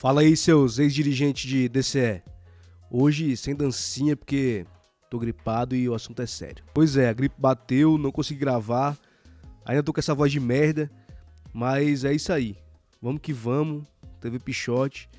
Fala aí, seus ex-dirigentes de DCE. Hoje sem dancinha porque tô gripado e o assunto é sério. Pois é, a gripe bateu, não consegui gravar, ainda tô com essa voz de merda, mas é isso aí. Vamos que vamos, TV Pichote,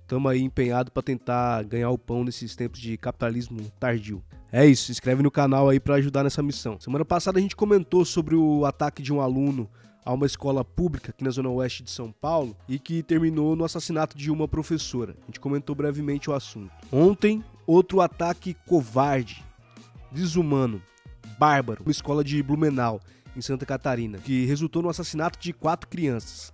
tamo aí empenhado pra tentar ganhar o pão nesses tempos de capitalismo tardio. É isso, se inscreve no canal aí pra ajudar nessa missão. Semana passada a gente comentou sobre o ataque de um aluno a uma escola pública aqui na zona oeste de São Paulo e que terminou no assassinato de uma professora. A gente comentou brevemente o assunto. Ontem, outro ataque covarde, desumano, bárbaro, uma escola de Blumenau, em Santa Catarina, que resultou no assassinato de 4 crianças.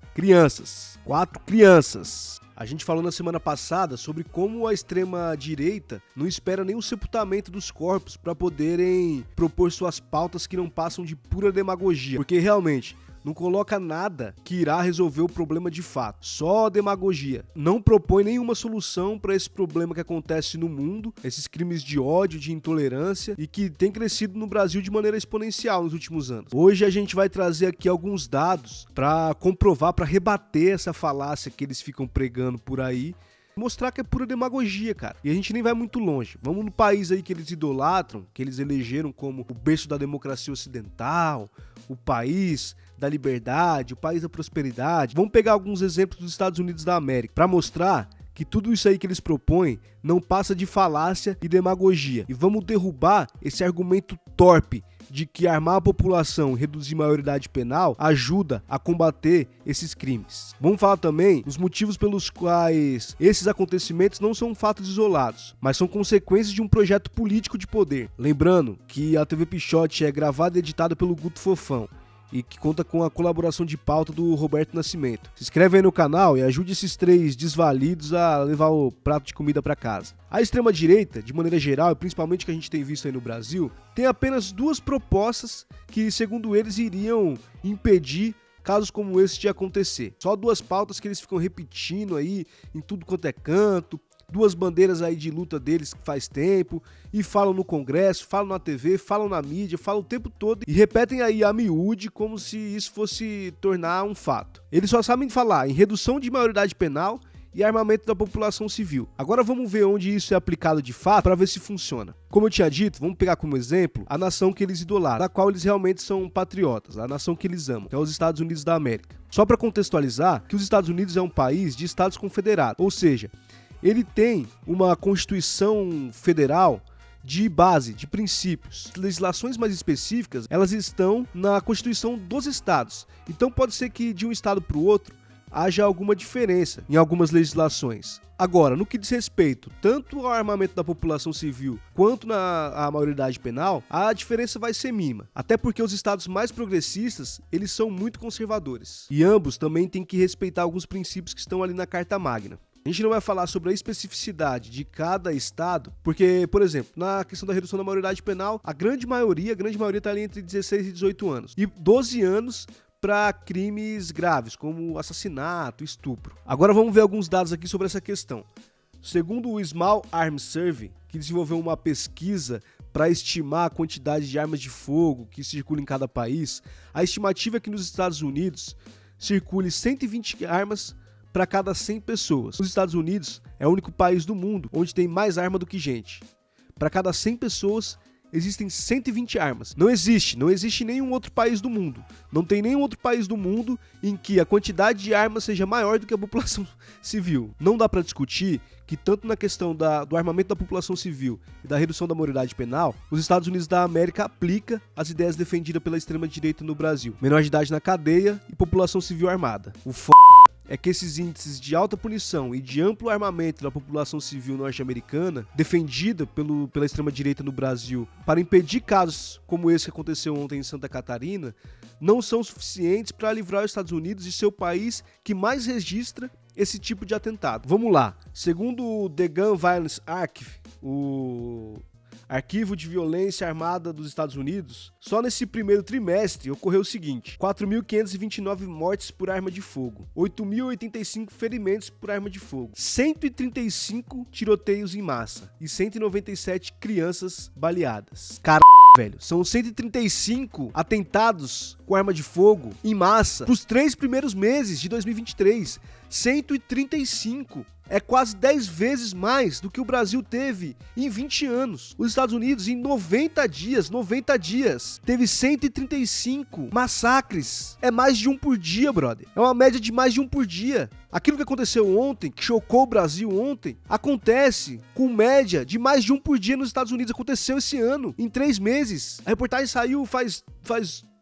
4 crianças! A gente falou na semana passada sobre como a extrema-direita não espera nem o sepultamento dos corpos para poderem propor suas pautas que não passam de pura demagogia. Porque realmente não coloca nada que irá resolver o problema de fato. Só demagogia. Não propõe nenhuma solução para esse problema que acontece no mundo, esses crimes de ódio, de intolerância e que tem crescido no Brasil de maneira exponencial nos últimos anos. Hoje a gente vai trazer aqui alguns dados para comprovar, para rebater essa falácia que eles ficam pregando por aí. Mostrar que é pura demagogia, cara. E a gente nem vai muito longe. Vamos no país aí que eles idolatram, que eles elegeram como o berço da democracia ocidental, o país da liberdade, o país da prosperidade. Vamos pegar alguns exemplos dos Estados Unidos da América para mostrar que tudo isso aí que eles propõem não passa de falácia e demagogia. E vamos derrubar esse argumento torpe de que armar a população e reduzir a maioridade penal ajuda a combater esses crimes. Vamos falar também dos motivos pelos quais esses acontecimentos não são fatos isolados, mas são consequências de um projeto político de poder. Lembrando que a TV Pichote é gravada e editada pelo Guto Fofão e que conta com a colaboração de pauta do Roberto Nascimento. Se inscreve aí no canal e ajude esses 3 desvalidos a levar o prato de comida para casa. A extrema-direita, de maneira geral, e principalmente que a gente tem visto aí no Brasil, tem apenas 2 propostas que, segundo eles, iriam impedir casos como esse de acontecer. Só 2 pautas que eles ficam repetindo aí em tudo quanto é canto, 2 bandeiras aí de luta deles que faz tempo, e falam no Congresso, falam na TV, falam na mídia, falam o tempo todo e repetem aí a miúde como se isso fosse tornar um fato. Eles só sabem falar em redução de maioridade penal e armamento da população civil. Agora vamos ver onde isso é aplicado de fato para ver se funciona. Como eu tinha dito, vamos pegar como exemplo a nação que eles idolatram, da qual eles realmente são patriotas, a nação que eles amam, que é os Estados Unidos da América. Só para contextualizar, que os Estados Unidos é um país de estados confederados, ou seja, ele tem uma Constituição Federal de base, de princípios. Legislações mais específicas, elas estão na Constituição dos estados. Então pode ser que de um estado para o outro haja alguma diferença em algumas legislações. Agora, no que diz respeito tanto ao armamento da população civil quanto à maioridade penal, a diferença vai ser mínima. Até porque os estados mais progressistas, eles são muito conservadores. E ambos também têm que respeitar alguns princípios que estão ali na Carta Magna. A gente não vai falar sobre a especificidade de cada estado, porque, por exemplo, na questão da redução da maioridade penal, a grande maioria está ali entre 16 e 18 anos. E 12 anos para crimes graves, como assassinato, estupro. Agora vamos ver alguns dados aqui sobre essa questão. Segundo o Small Arms Survey, que desenvolveu uma pesquisa para estimar a quantidade de armas de fogo que circulam em cada país, a estimativa é que nos Estados Unidos circule 120 armas para cada 100 pessoas. Os Estados Unidos é o único país do mundo onde tem mais arma do que gente. Para cada 100 pessoas, existem 120 armas. Não existe nenhum outro país do mundo. Não tem nenhum outro país do mundo em que a quantidade de armas seja maior do que a população civil. Não dá para discutir que tanto na questão do armamento da população civil e da redução da maioridade penal, os Estados Unidos da América aplica as ideias defendidas pela extrema-direita no Brasil. Menor de idade na cadeia e população civil armada. O é que esses índices de alta punição e de amplo armamento da população civil norte-americana, defendida pela extrema-direita no Brasil, para impedir casos como esse que aconteceu ontem em Santa Catarina, não são suficientes para livrar os Estados Unidos de ser o país que mais registra esse tipo de atentado. Vamos lá. Segundo o The Gun Violence Archive, o Arquivo de Violência Armada dos Estados Unidos, só nesse primeiro trimestre ocorreu o seguinte: 4.529 mortes por arma de fogo, 8.085 ferimentos por arma de fogo, 135 tiroteios em massa e 197 crianças baleadas. Velho, são 135 atentados com arma de fogo em massa pros 3 primeiros meses de 2023. 135. É quase 10 vezes mais do que o Brasil teve em 20 anos. Os Estados Unidos, em 90 dias, teve 135 massacres. É mais de um por dia, brother. É uma média de mais de um por dia. Aquilo que aconteceu ontem, que chocou o Brasil ontem, acontece com média de mais de um por dia nos Estados Unidos. Aconteceu esse ano, em 3 meses. A reportagem saiu faz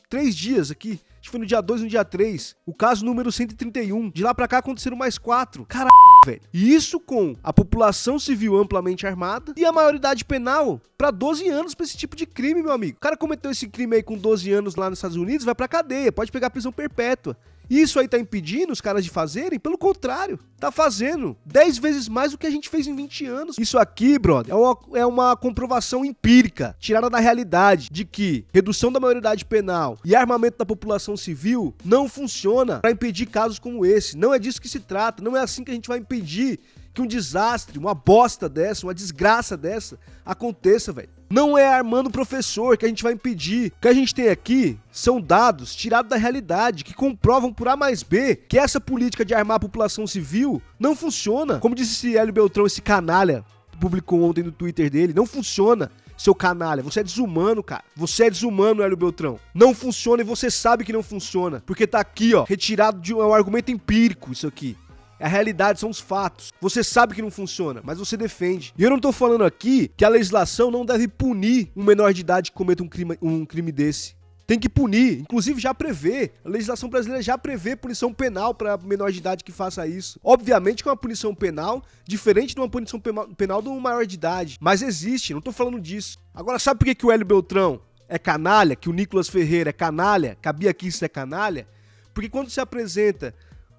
3 dias aqui. Acho que foi no dia 2 e no dia 3. O caso número 131. De lá pra cá aconteceram mais 4. Caralho, velho. E isso com a população civil amplamente armada e a maioridade penal pra 12 anos pra esse tipo de crime, meu amigo. O cara cometeu esse crime aí com 12 anos lá nos Estados Unidos, vai pra cadeia, pode pegar prisão perpétua. Isso aí tá impedindo os caras de fazerem? Pelo contrário, tá fazendo 10 vezes mais do que a gente fez em 20 anos. Isso aqui, brother, é uma comprovação empírica, tirada da realidade, de que redução da maioridade penal e armamento da população civil não funciona pra impedir casos como esse. Não é disso que se trata, não é assim que a gente vai impedir que um desastre, uma bosta dessa, uma desgraça dessa aconteça, velho. Não é armando o professor que a gente vai impedir. O que a gente tem aqui são dados tirados da realidade que comprovam por A mais B que essa política de armar a população civil não funciona. Como disse esse Hélio Beltrão, esse canalha, publicou ontem no Twitter dele, não funciona. Seu canalha, você é desumano, cara. Você é desumano, Hélio Beltrão. Não funciona e você sabe que não funciona. Porque tá aqui, ó, retirado de um argumento empírico isso aqui. A realidade são os fatos. Você sabe que não funciona, mas você defende. E eu não tô falando aqui que a legislação não deve punir um menor de idade que cometa um crime desse. Tem que punir, inclusive já prevê. A legislação brasileira já prevê punição penal para menor de idade que faça isso. Obviamente que é uma punição penal diferente de uma punição penal de um maior de idade. Mas existe, não tô falando disso. Agora, sabe por que o Hélio Beltrão é canalha? Que o Nicolas Ferreira é canalha? Cabia aqui ser canalha? Porque quando se apresenta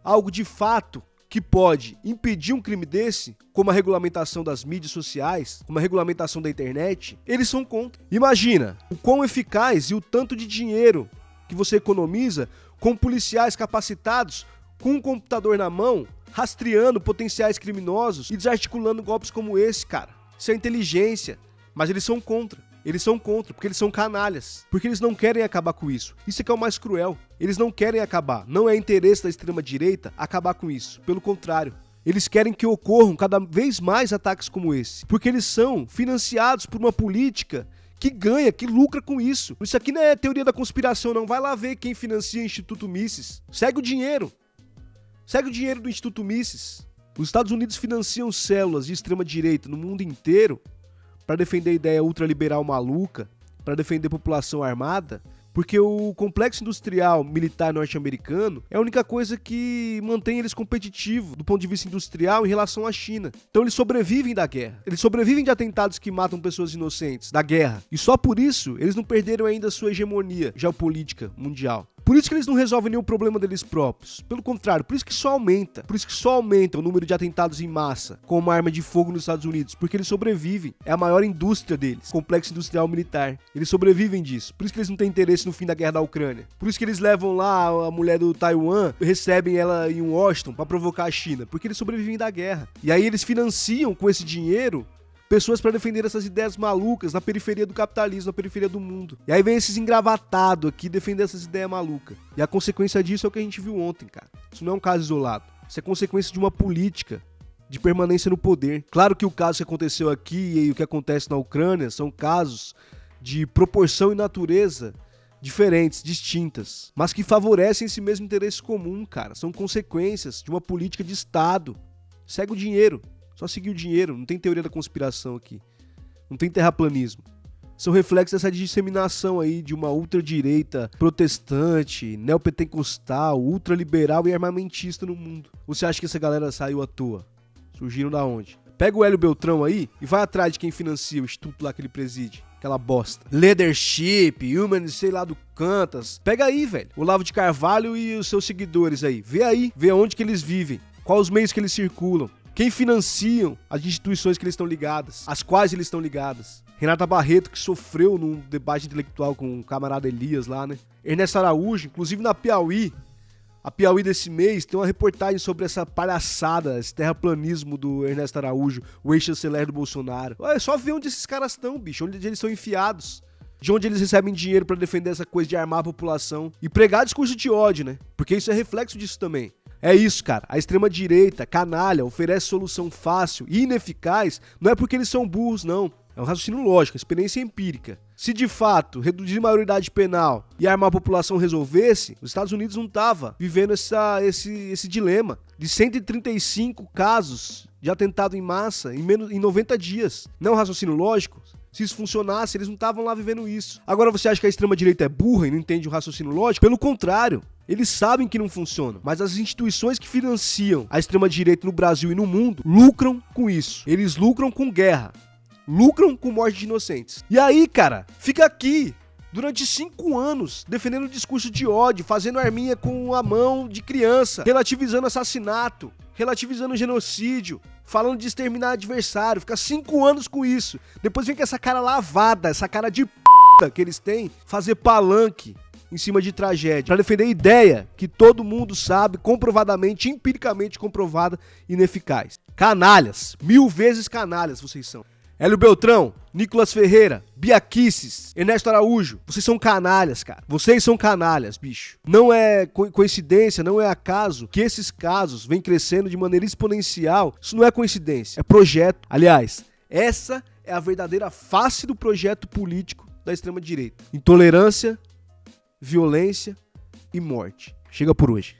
algo de fato que pode impedir um crime desse, como a regulamentação das mídias sociais, como a regulamentação da internet, eles são contra. Imagina o quão eficaz e o tanto de dinheiro que você economiza com policiais capacitados, com um computador na mão, rastreando potenciais criminosos e desarticulando golpes como esse, cara. Isso é inteligência, mas eles são contra. Eles são contra, porque eles são canalhas. Porque eles não querem acabar com isso. Isso é que é o mais cruel. Eles não querem acabar. Não é interesse da extrema-direita acabar com isso. Pelo contrário. Eles querem que ocorram cada vez mais ataques como esse. Porque eles são financiados por uma política que ganha, que lucra com isso. Isso aqui não é teoria da conspiração, não. Vai lá ver quem financia o Instituto Mises. Segue o dinheiro. Segue o dinheiro do Instituto Mises. Os Estados Unidos financiam células de extrema-direita no mundo inteiro para defender a ideia ultraliberal maluca, para defender a população armada, porque o complexo industrial militar norte-americano é a única coisa que mantém eles competitivos do ponto de vista industrial em relação à China. Então eles sobrevivem da guerra. Eles sobrevivem de atentados que matam pessoas inocentes, da guerra. E só por isso eles não perderam ainda a sua hegemonia geopolítica mundial. Por isso que eles não resolvem nenhum problema deles próprios. Pelo contrário, por isso que só aumenta. Por isso que só aumenta o número de atentados em massa com uma arma de fogo nos Estados Unidos. Porque eles sobrevivem. É a maior indústria deles. Complexo industrial militar. Eles sobrevivem disso. Por isso que eles não têm interesse no fim da guerra da Ucrânia. Por isso que eles levam lá a mulher do Taiwan, recebem ela em Washington pra provocar a China. Porque eles sobrevivem da guerra. E aí eles financiam com esse dinheiro pessoas para defender essas ideias malucas na periferia do capitalismo, na periferia do mundo. E aí vem esses engravatados aqui defender essas ideias malucas. E a consequência disso é o que a gente viu ontem, cara. Isso não é um caso isolado. Isso é consequência de uma política de permanência no poder. Claro que o caso que aconteceu aqui e o que acontece na Ucrânia são casos de proporção e natureza diferentes, distintas, mas que favorecem esse mesmo interesse comum, cara. São consequências de uma política de Estado. Segue o dinheiro. Só seguir o dinheiro, não tem teoria da conspiração aqui. Não tem terraplanismo. São reflexos dessa disseminação aí de uma ultradireita protestante, neopentecostal, ultraliberal e armamentista no mundo. Você acha que essa galera saiu à toa? Surgiram da onde? Pega o Hélio Beltrão aí e vai atrás de quem financia o instituto lá que ele preside. Aquela bosta. Leadership, Human, sei lá do Cantas. Pega aí, velho. Olavo de Carvalho e os seus seguidores aí. Vê aí. Vê onde que eles vivem. Quais os meios que eles circulam. Quem financiam as instituições que eles estão ligadas, as quais eles estão ligadas. Renata Barreto, que sofreu num debate intelectual com o camarada Elias lá, né? Ernesto Araújo, inclusive na Piauí, a Piauí desse mês, tem uma reportagem sobre essa palhaçada, esse terraplanismo do Ernesto Araújo, o ex-chanceler do Bolsonaro. É só ver onde esses caras estão, bicho, onde eles são enfiados. De onde eles recebem dinheiro pra defender essa coisa de armar a população e pregar discurso de ódio, né? Porque isso é reflexo disso também. É isso, cara. A extrema-direita, canalha, oferece solução fácil e ineficaz, não é porque eles são burros, não. É um raciocínio lógico, experiência empírica. Se de fato reduzir a maioridade penal e armar a população resolvesse, os Estados Unidos não estavam vivendo esse dilema de 135 casos de atentado em massa em 90 dias. Não é um raciocínio lógico? Se isso funcionasse, eles não estavam lá vivendo isso. Agora você acha que a extrema-direita é burra e não entende o raciocínio lógico? Pelo contrário. Eles sabem que não funciona, mas as instituições que financiam a extrema-direita no Brasil e no mundo lucram com isso. Eles lucram com guerra. Lucram com morte de inocentes. E aí, cara, fica aqui durante 5 anos defendendo o discurso de ódio, fazendo arminha com a mão de criança, relativizando assassinato, relativizando genocídio, falando de exterminar adversário. Fica 5 anos com isso. Depois vem com essa cara lavada, essa cara de p*** que eles têm, fazer palanque em cima de tragédia, para defender a ideia que todo mundo sabe, comprovadamente, empiricamente comprovada, ineficaz. Canalhas, 1000 vezes canalhas vocês são. Hélio Beltrão, Nicolas Ferreira, Bia Kicis, Ernesto Araújo, vocês são canalhas, cara. Vocês são canalhas, bicho. Não é coincidência, não é acaso que esses casos vêm crescendo de maneira exponencial. Isso não é coincidência, é projeto. Aliás, essa é a verdadeira face do projeto político da extrema-direita. Intolerância, violência e morte. Chega por hoje.